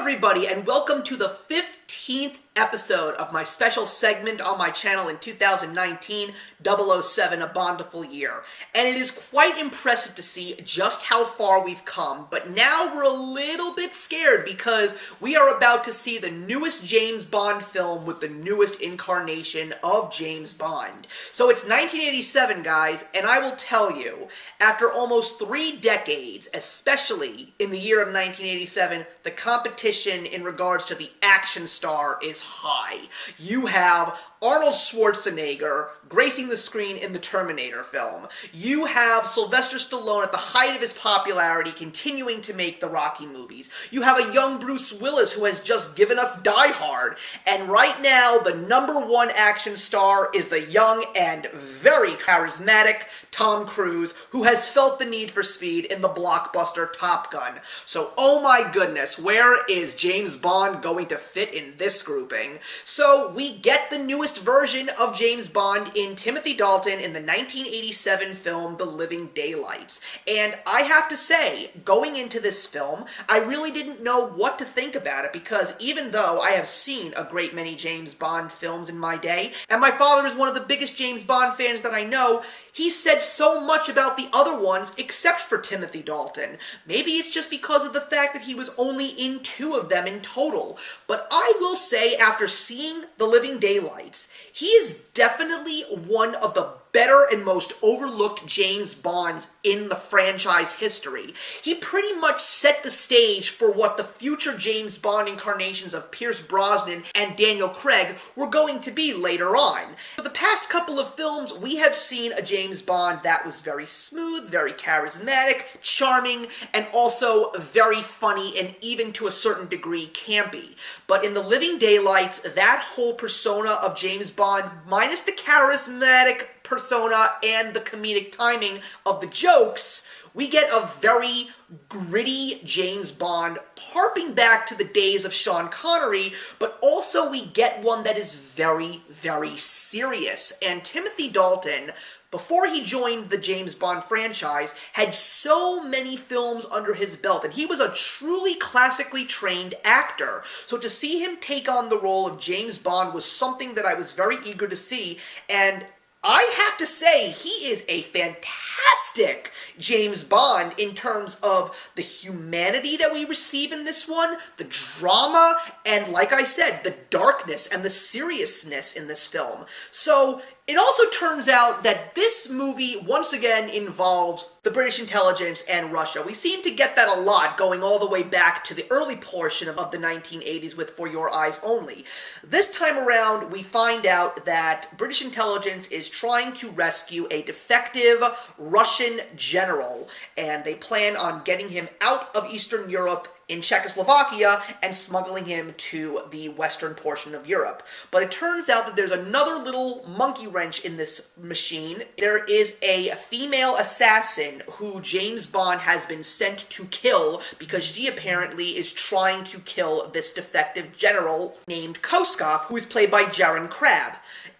everybody, and welcome to the 15th episode of my special segment on my channel in 2019, 007, A Bondiful Year. And it is quite impressive to see just how far we've come, but now we're a little bit scared because we are about to see the newest James Bond film with the newest incarnation of James Bond. So it's 1987, guys, and I will tell you, after almost 3 decades, especially in the year of 1987, the competition in regards to the action star is high. You have Arnold Schwarzenegger gracing the screen in the Terminator film. You have Sylvester Stallone at the height of his popularity continuing to make the Rocky movies. You have a young Bruce Willis who has just given us Die Hard. And right now, the #1 action star is the young and very charismatic Tom Cruise, who has felt the need for speed in the blockbuster Top Gun. So, oh my goodness, where is James Bond going to fit in this grouping? So, we get the newest version of James Bond in Timothy Dalton in the 1987 film The Living Daylights. And I have to say, going into this film, I really didn't know what to think about it because even though I have seen a great many James Bond films in my day, and my father is one of the biggest James Bond fans that I know, he said so much about the other ones except for Timothy Dalton. Maybe it's just because of the fact that he was only in 2 of them in total. But I will say, after seeing The Living Daylights, he is definitely one of the better and most overlooked James Bonds in the franchise history. He pretty much set the stage for what the future James Bond incarnations of Pierce Brosnan and Daniel Craig were going to be later on. For the past couple of films, we have seen a James Bond that was very smooth, very charismatic, charming, and also very funny and even to a certain degree campy. But in The Living Daylights, that whole persona of James Bond, minus the charismatic persona and the comedic timing of the jokes, we get a very gritty James Bond, harping back to the days of Sean Connery, but also we get one that is very, very serious. And Timothy Dalton, before he joined the James Bond franchise, had so many films under his belt, and he was a truly classically trained actor. So to see him take on the role of James Bond was something that I was very eager to see, and I have to say, he is a fantastic James Bond in terms of the humanity that we receive in this one, the drama, and like I said, the darkness and the seriousness in this film. So, it also turns out that this movie, once again, involves the British intelligence and Russia. We seem to get that a lot, going all the way back to the early portion of the 1980s with For Your Eyes Only. This time around, we find out that British intelligence is trying to rescue a defective Russian general, and they plan on getting him out of Eastern Europe in Czechoslovakia and smuggling him to the western portion of Europe. But it turns out that there's another little monkey wrench in this machine. There is a female assassin who James Bond has been sent to kill because she apparently is trying to kill this defective general named Koskov, who is played by Jaron Crabb.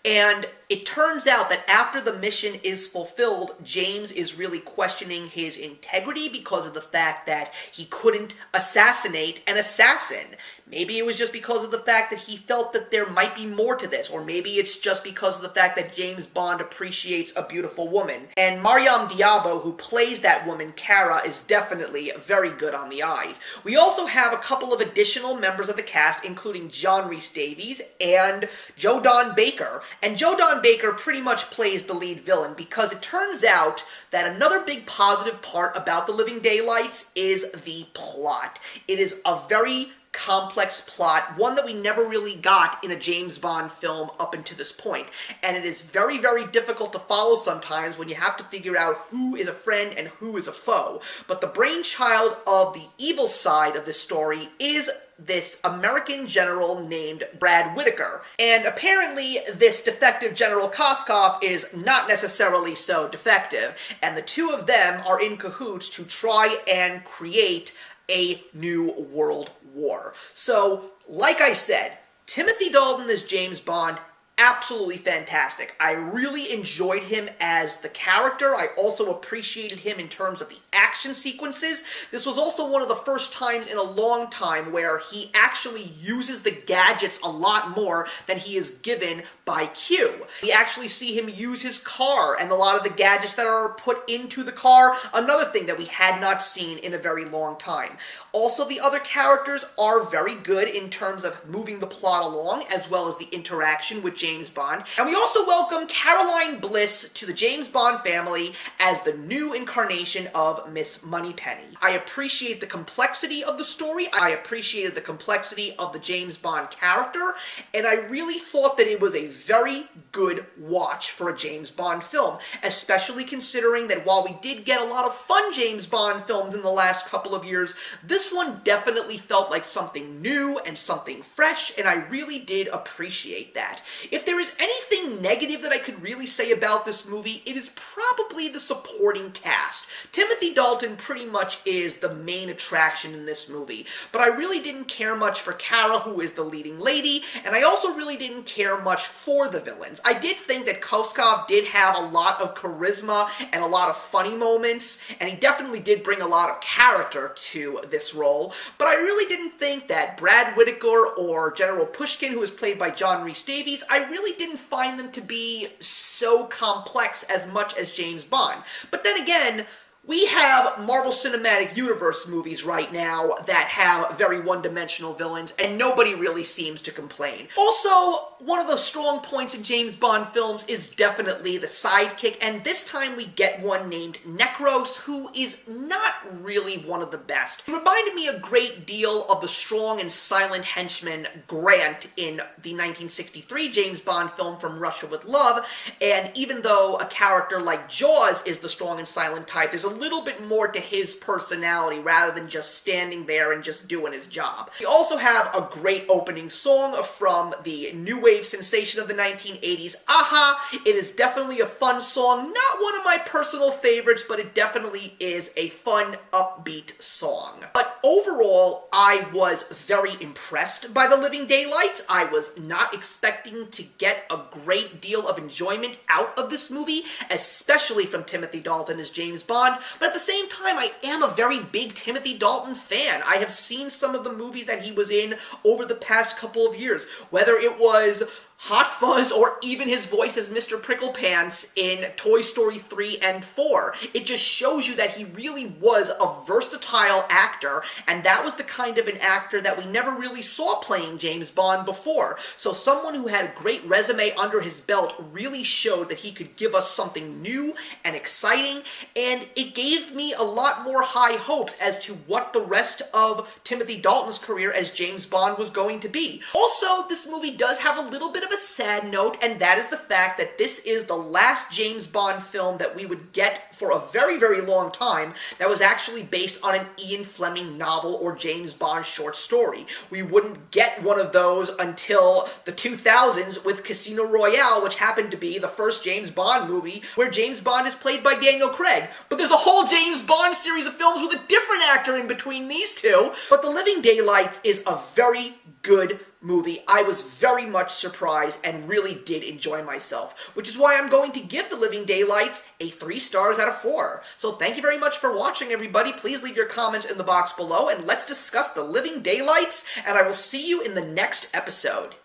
And it turns out that after the mission is fulfilled, James is really questioning his integrity because of the fact that he couldn't assassinate an assassin. Maybe it was just because of the fact that he felt that there might be more to this, or maybe it's just because of the fact that James Bond appreciates a beautiful woman. And Mariam Diabo, who plays that woman, Kara, is definitely very good on the eyes. We also have a couple of additional members of the cast, including John Rhys Davies and Joe Don Baker. And Joe Don Baker pretty much plays the lead villain because it turns out that another big positive part about The Living Daylights is the plot. It is a very complex plot, one that we never really got in a James Bond film up until this point. And it is very, very difficult to follow sometimes when you have to figure out who is a friend and who is a foe. But the brainchild of the evil side of this story is this American general named Brad Whitaker. And apparently this defective General Koskov is not necessarily so defective, and the two of them are in cahoots to try and create a new world war. So, like I said, Timothy Dalton as James Bond absolutely fantastic. I really enjoyed him as the character. I also appreciated him in terms of the action sequences. This was also one of the first times in a long time where he actually uses the gadgets a lot more than he is given by Q. We actually see him use his car and a lot of the gadgets that are put into the car, another thing that we had not seen in a very long time. Also, the other characters are very good in terms of moving the plot along, as well as the interaction with James Bond. And we also welcome Caroline Bliss to the James Bond family as the new incarnation of Miss Moneypenny. I appreciate the complexity of the story, I appreciated the complexity of the James Bond character, and I really thought that it was a very good watch for a James Bond film, especially considering that while we did get a lot of fun James Bond films in the last couple of years, this one definitely felt like something new and something fresh, and I really did appreciate that. If there is anything negative that I could really say about this movie, it is probably the supporting cast. Timothy Dalton pretty much is the main attraction in this movie, but I really didn't care much for Kara, who is the leading lady, and I also really didn't care much for the villains. I did think that Koskov did have a lot of charisma and a lot of funny moments, and he definitely did bring a lot of character to this role, but I really didn't think that Brad Whitaker or General Pushkin, who is played by John Rhys Davies, I really didn't find them to be so complex as much as James Bond. But then again, we have Marvel Cinematic Universe movies right now that have very one-dimensional villains, and nobody really seems to complain. Also, one of the strong points in James Bond films is definitely the sidekick, and this time we get one named Necros, who is not really one of the best. He reminded me a great deal of the strong and silent henchman Grant in the 1963 James Bond film From Russia with Love, and even though a character like Jaws is the strong and silent type, there's a little bit more to his personality rather than just standing there and just doing his job. We also have a great opening song from the new wave sensation of the 1980s, Aha! It is definitely a fun song, not one of my personal favorites, but it definitely is a fun, upbeat song. But overall, I was very impressed by The Living Daylights. I was not expecting to get a great deal of enjoyment out of this movie, especially from Timothy Dalton as James Bond. But at the same time, I am a very big Timothy Dalton fan. I have seen some of the movies that he was in over the past couple of years, whether it was Hot Fuzz, or even his voice as Mr. Pricklepants in Toy Story 3 and 4. It just shows you that he really was a versatile actor, and that was the kind of an actor that we never really saw playing James Bond before. So someone who had a great resume under his belt really showed that he could give us something new and exciting, and it gave me a lot more high hopes as to what the rest of Timothy Dalton's career as James Bond was going to be. Also, this movie does have a little bit of a sad note, and that is the fact that this is the last James Bond film that we would get for a very, very long time that was actually based on an Ian Fleming novel or James Bond short story. We wouldn't get one of those until the 2000s with Casino Royale, which happened to be the first James Bond movie where James Bond is played by Daniel Craig. But there's a whole James Bond series of films with a different actor in between these two. But The Living Daylights is a very good movie. I was very much surprised and really did enjoy myself, which is why I'm going to give The Living Daylights a 3 stars out of 4. So thank you very much for watching, everybody. Please leave your comments in the box below, and let's discuss The Living Daylights, and I will see you in the next episode.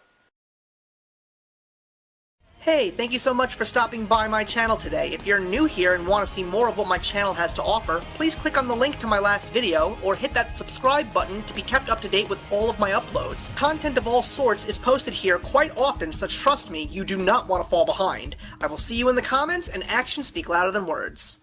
Hey, thank you so much for stopping by my channel today. If you're new here and want to see more of what my channel has to offer, please click on the link to my last video, or hit that subscribe button to be kept up to date with all of my uploads. Content of all sorts is posted here quite often, so trust me, you do not want to fall behind. I will see you in the comments, and actions speak louder than words.